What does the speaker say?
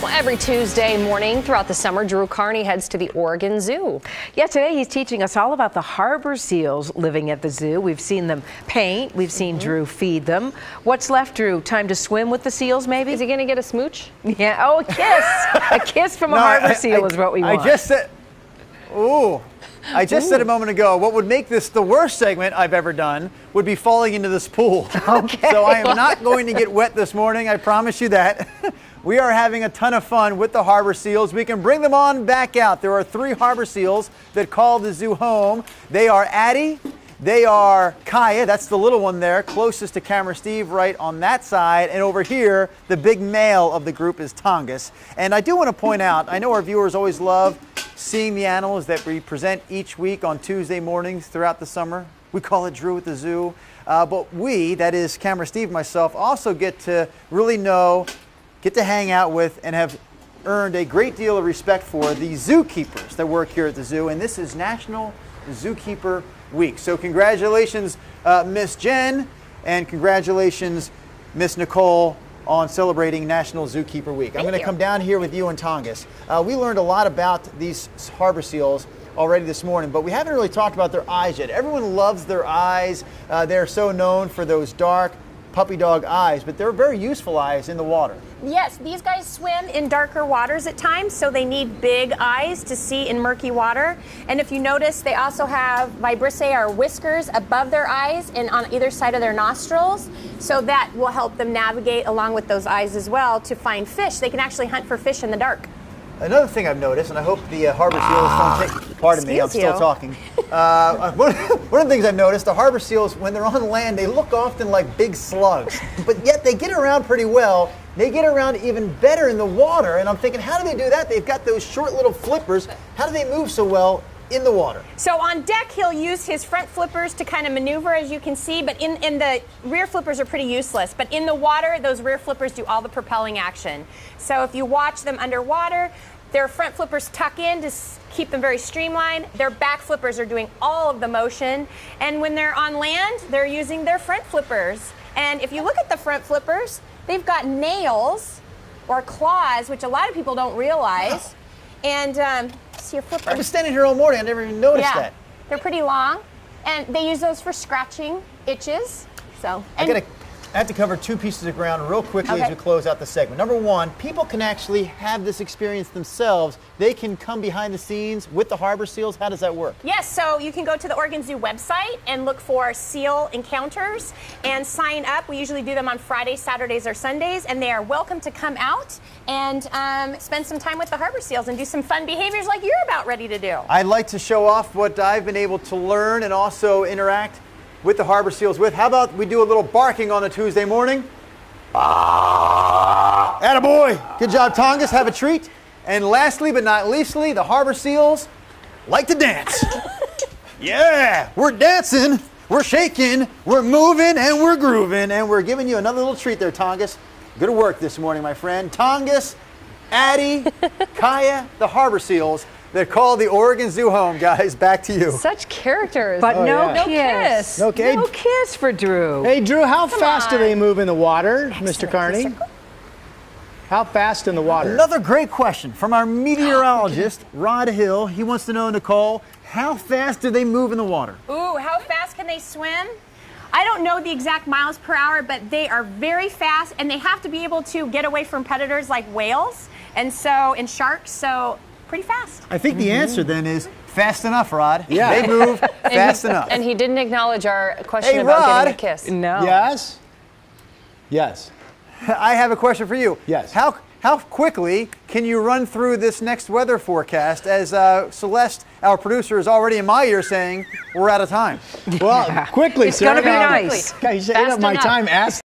Well, every Tuesday morning throughout the summer, Drew-Carney heads to the Oregon Zoo. Yeah, today he's teaching us all about the harbor seals living at the zoo. We've seen them paint. We've seen Drew feed them. What's left, Drew? Time to swim with the seals, maybe? Is he going to get a smooch? Yeah. Oh, a kiss. A kiss from a harbor seal is what we want. I just said, I just said a moment ago, what would make this the worst segment I've ever done would be falling into this pool. Okay. So I am not going to get wet this morning, I promise you that. We are having a ton of fun with the harbor seals. We can bring them on back out. There are 3 harbor seals that call the zoo home. They are Addie, they are Kaya, that's the little one there, closest to camera Steve right on that side. And over here, the big male of the group is Tongass. And I do want to point out, I know our viewers always love seeing the animals that we present each week on Tuesday mornings throughout the summer. We call it Drew at the Zoo. But we, that is camera Steve and myself, also get to really know, get to hang out with, and have earned a great deal of respect for the zookeepers that work here at the zoo. And this is National Zookeeper Week. So congratulations, Miss Jen, and congratulations, Miss Nicole, on celebrating National Zookeeper Week. I'm going to come down here with you and Tongass. We learned a lot about these harbor seals already this morning, but we haven't really talked about their eyes yet. Everyone loves their eyes. They're so known for those dark puppy dog eyes, but they're very useful eyes in the water. Yes, these guys swim in darker waters at times, so they need big eyes to see in murky water. And if you notice, they also have vibrissae, or whiskers, above their eyes and on either side of their nostrils, so that will help them navigate along with those eyes as well to find fish. They can actually hunt for fish in the dark. Another thing I've noticed, and I hope the harbor seals don't take, pardon me, I'm still talking. One of the things I've noticed, the harbor seals, when they're on land, they look often like big slugs, but yet they get around pretty well. They get around even better in the water, and I'm thinking, how do they do that? They've got those short little flippers. How do they move so well in the water? So on deck, he'll use his front flippers to kind of maneuver, as you can see, but in the rear flippers are pretty useless. But in the water, those rear flippers do all the propelling action. So if you watch them underwater, their front flippers tuck in to keep them very streamlined. Their back flippers are doing all of the motion. And when they're on land, they're using their front flippers. And if you look at the front flippers, they've got nails or claws, which a lot of people don't realize. And see your flipper. I was standing here all morning, I never even noticed that. They're pretty long, and they use those for scratching itches. So I have to cover 2 pieces of ground real quickly as we close out the segment. Number 1, people can actually have this experience themselves. They can come behind the scenes with the harbor seals. How does that work? Yes, so you can go to the Oregon Zoo website and look for seal encounters and sign up. We usually do them on Fridays, Saturdays, or Sundays, and they are welcome to come out and spend some time with the harbor seals and do some fun behaviors like you're about ready to do. I'd like to show off what I've been able to learn and also interact with the harbor seals with. How about we do a little barking on a Tuesday morning? Attaboy! Good job, Tongass. Have a treat. And lastly but not leastly, the harbor seals like to dance. Yeah, we're dancing, we're shaking, we're moving, and we're grooving, and we're giving you another little treat there, Tongass. Good work this morning, my friend. Tongass, Addie, Kaya, the harbor seals that call the Oregon Zoo home, guys. Back to you. Such characters. But no kiss. kiss. Okay. No kiss for Drew. Hey, Drew, how fast do they move in the water, Mr. Carney? How fast in the water? Another great question from our meteorologist, Rod Hill. He wants to know, Nicole, how fast do they move in the water? Ooh, how fast can they swim? I don't know the exact miles per hour, but they are very fast, and they have to be able to get away from predators like whales and sharks, so pretty fast. I think the answer then is fast enough, Rod. Yeah. They move fast enough. And he didn't acknowledge our question about Rod. getting a kiss. No. Yes? Yes. I have a question for you. Yes. How quickly can you run through this next weather forecast as Celeste, our producer, is already in my ear saying we're out of time? Well, quickly, It's sir. going to be nice. Guys, you ate up my time. Ask